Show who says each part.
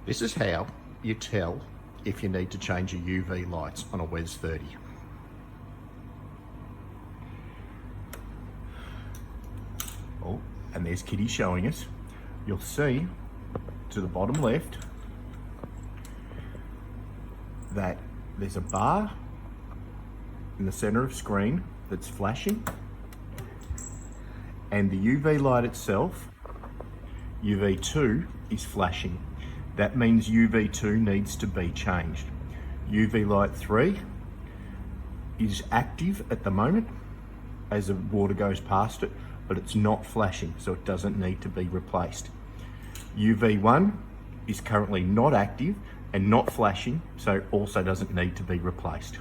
Speaker 1: This is how you tell if you need to change your UV lights on a WES30. Oh, and there's Kitty showing us. You'll see to the bottom left that there's a bar in the center of screen that's flashing, and the UV light itself, UV2, is flashing. That means UV2 needs to be changed. UV light 3 is active at the moment as the water goes past it, but it's not flashing, so it doesn't need to be replaced. UV1 is currently not active and not flashing, so also doesn't need to be replaced.